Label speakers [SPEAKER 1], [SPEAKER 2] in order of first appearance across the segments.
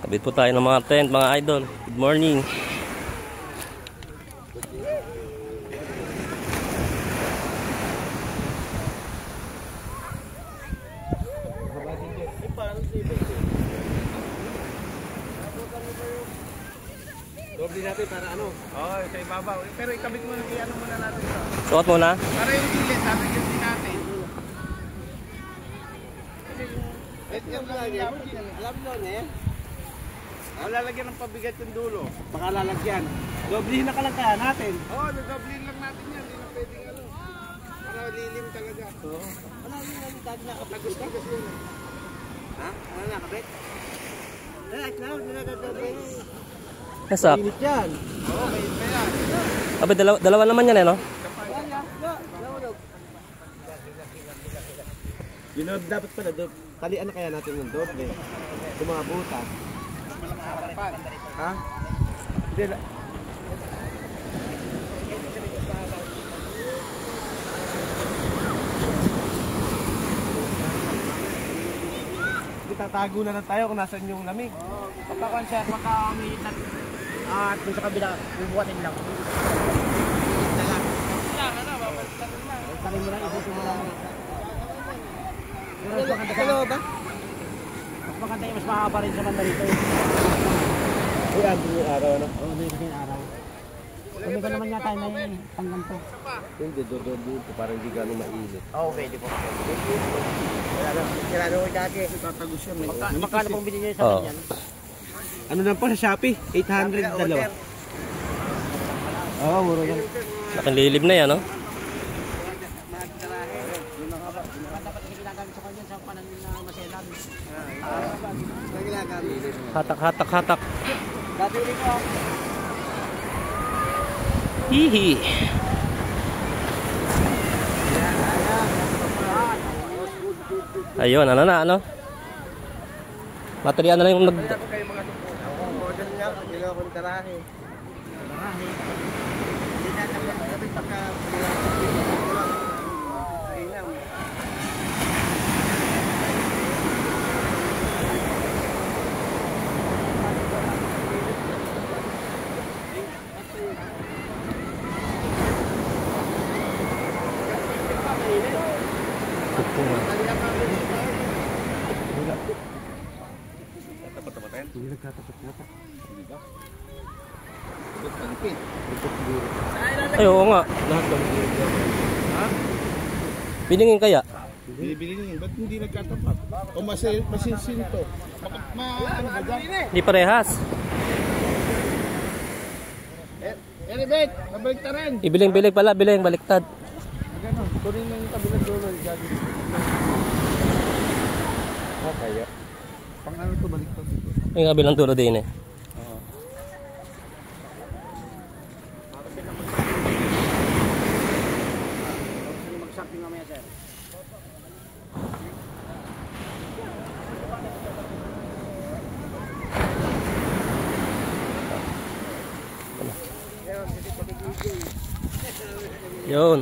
[SPEAKER 1] Kabit po tayo ng mga tent, mga idol. Good morning.
[SPEAKER 2] Doble natin para ano? Oo, sa ibabaw. Pero ikabit mo na, ano muna natin ito.
[SPEAKER 1] Suot mo na?
[SPEAKER 2] Para yung silit, sabi yung din natin. Alam mo eh? Lalagyan ng pabigat yung dulo. Baka lalagyan. Doblehin na lang kaya natin. Oo, doblehin lang natin yan. Hindi na pwedeng ano. Para lilim talaga. Oo. Ano yung tag na kapagod ka? Ha? Ano na kapit? Relax lang, hindi na doble.
[SPEAKER 1] Nasak.
[SPEAKER 2] Init yan. Oo, may yan.
[SPEAKER 1] Abe, dalawa naman yan eh, no?
[SPEAKER 2] Yun know, dapat pala, talian na kaya natin ng doble. Yung mga butas. Ha? Hindi na. Tatago na lang tayo kung nasan yung lamig.
[SPEAKER 3] Pagkakuan siya, makamitan at dun sa kabila, bubuhatin lang. Talim mo lang, isusin mo lang.
[SPEAKER 2] Hello ba?
[SPEAKER 3] Mas maganda yung mas mahaba rin sa banda rito.
[SPEAKER 2] Uy, andun yung araw, ano?
[SPEAKER 3] Oo, may kasi yung araw. Sabi ko naman yata na yun, panggang to.
[SPEAKER 2] Hindi, dodo po, parang hindi gano'ng mainit.
[SPEAKER 3] Oo, pwede po. Kailangan ko dati.
[SPEAKER 2] Tatagos siya.
[SPEAKER 3] Magkano pong bilhin nyo sa ganyan?
[SPEAKER 2] Ano lang po sa Shopee? 800 dalawa. Oo, muro yan.
[SPEAKER 1] Nakililib na yan, no?
[SPEAKER 3] Dapat kasi ginagamit sa kanya sa panangin na maselan.
[SPEAKER 1] Hatak.
[SPEAKER 3] Dati ulit ko.
[SPEAKER 1] Hihi. Ayun, ano na, ano? Material na lang yung
[SPEAKER 2] Order niya, hindi na akong tarahe. Hindi na sabi pagka
[SPEAKER 1] Ay, oo nga.
[SPEAKER 2] lahat ng ha?
[SPEAKER 1] Piningin kaya?
[SPEAKER 2] Bibili niyo, ba't hindi nagkatapat? O masinsin to? Ano ba dyan?
[SPEAKER 1] Hindi parehas.
[SPEAKER 2] Elevate, nabalik ta rin.
[SPEAKER 1] Ibiling pala, baliktad.
[SPEAKER 2] Ganon, kunin mo yung kabilang dulo. Kaya. Pang ano to, baliktad dito?
[SPEAKER 1] Yung kabilang tulo din eh.
[SPEAKER 3] Mag-shopping mamaya, sir.
[SPEAKER 1] Yun.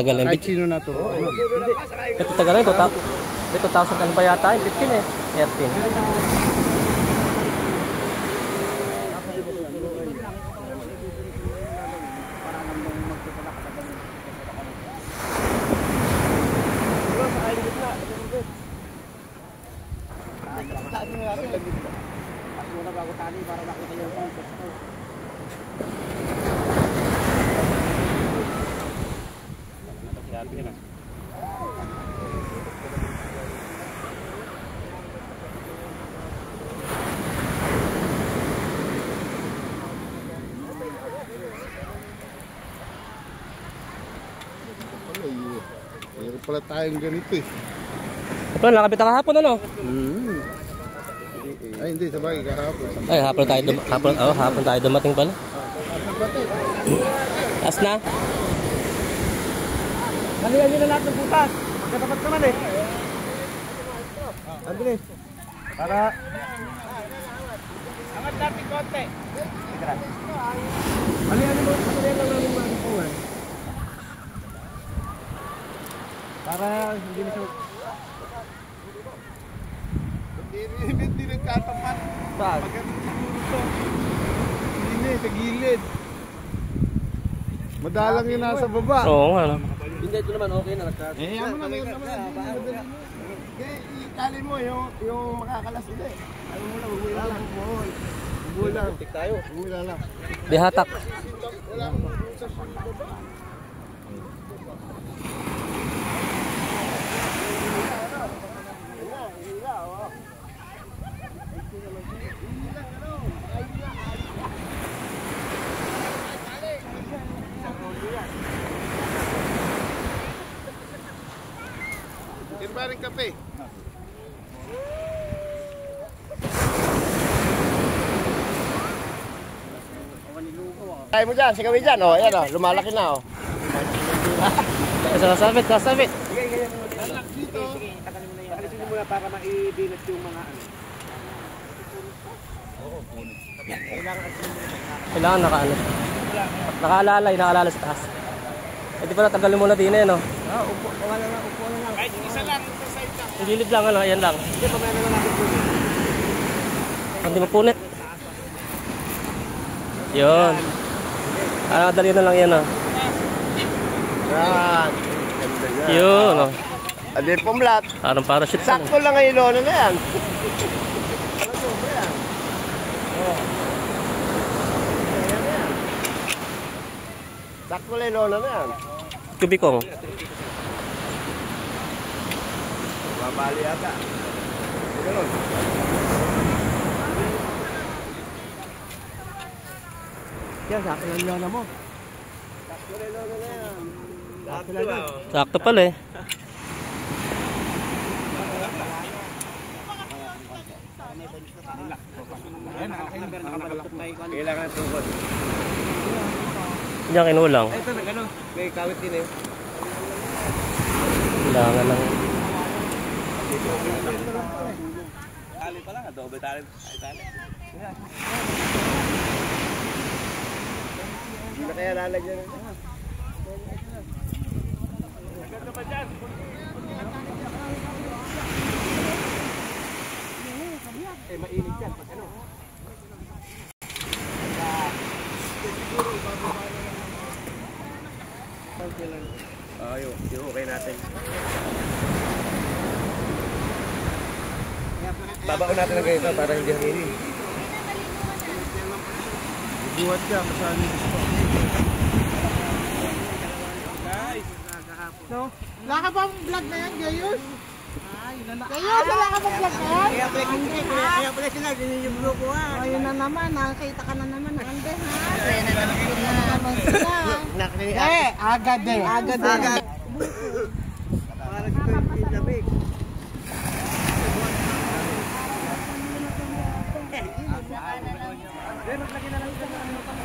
[SPEAKER 1] Tagal lang.
[SPEAKER 2] Kahit sino na to.
[SPEAKER 1] Ito tagal lang. 2,000 ano pa yata? 15 eh. 13.
[SPEAKER 3] para makita niyo yung gusto. Sabi nila.
[SPEAKER 2] Mayroon pala tayong ganito eh.
[SPEAKER 1] Ito, nakabit na kahapon ano?
[SPEAKER 2] Ay hindi, sabagay kahapon.
[SPEAKER 1] Ay, hapon tayo dumating pala. Taas na.
[SPEAKER 3] Halihan nyo na lahat ng butas. Magkatapat naman eh. Ang bilis. Para... Angat natin konti. Halihan lang namin mga kukuhan. Para hindi na siya...
[SPEAKER 2] Hindi nagkatapat.
[SPEAKER 3] Saan?
[SPEAKER 2] Hindi, sa gilid. Madalang yun nasa baba.
[SPEAKER 1] Oo nga. No?
[SPEAKER 3] Hindi, ito naman okay na.
[SPEAKER 2] Yan mo na, mayroon naman. Itali mo yung makakalas ulit. Ayaw mo lang, umuwi lang. Umuwi lang.
[SPEAKER 3] Tik tayo.
[SPEAKER 2] Umuwi lang.
[SPEAKER 1] Di hatak.
[SPEAKER 2] Wala akong sa baba. Timba rin kape.
[SPEAKER 3] Kaya mo dyan, sigawin dyan. O, ayan o, lumalaki na o.
[SPEAKER 1] Sasabit.
[SPEAKER 2] Dito.
[SPEAKER 3] Alisin mo muna para maibilat yung mga ano.
[SPEAKER 1] Kailangan nakaalalay sa taas. Eh di pala tagalin muna din eh no?
[SPEAKER 3] Upo na lang.
[SPEAKER 2] Kahit isa lang, sa side lang.
[SPEAKER 1] Ang gilid lang ano, ayan lang.
[SPEAKER 3] Hindi, pamaya na natin po.
[SPEAKER 1] Hindi mapunit. Yun. Dali na lang yan oh.
[SPEAKER 3] Yan. Ganda yan.
[SPEAKER 1] Yun oh.
[SPEAKER 3] Adi pumlat.
[SPEAKER 1] Parang parachute yan.
[SPEAKER 3] Sakto lang ang ilono na yan. Sakto lang ilono na yan.
[SPEAKER 1] Kubikong.
[SPEAKER 3] Mabali ata. Ganun. Yan, sakto lang ilono mo. Sakto lang ilono na yan. Sakto lang.
[SPEAKER 1] Sakto pala eh.
[SPEAKER 3] Kailangan tungkol.
[SPEAKER 1] Diyan kinulang.
[SPEAKER 3] Ito na gano'n. May kawit din eh.
[SPEAKER 1] Kailangan lang.
[SPEAKER 3] Tali pa lang, adobe tali. Hindi na kaya lalagyan rin. Ganda pa dyan. Mainit yan. Pag ano? Yung okay natin. Babaon natin ng ganito para hindi hanginin.
[SPEAKER 2] Buhat ka, masabi gusto.
[SPEAKER 4] No? Wala ka bang vlog na yan, Gayus? Gayus, wala ka bang vlog na yan?
[SPEAKER 3] Kaya pala sila, yung grupo ha.
[SPEAKER 4] O, yun na naman, nakakita ka na naman ng ande, ha? Yun na naman sila. Agad eh. Agad eh.
[SPEAKER 3] Para dito yung labig. Maglagay na lang ito.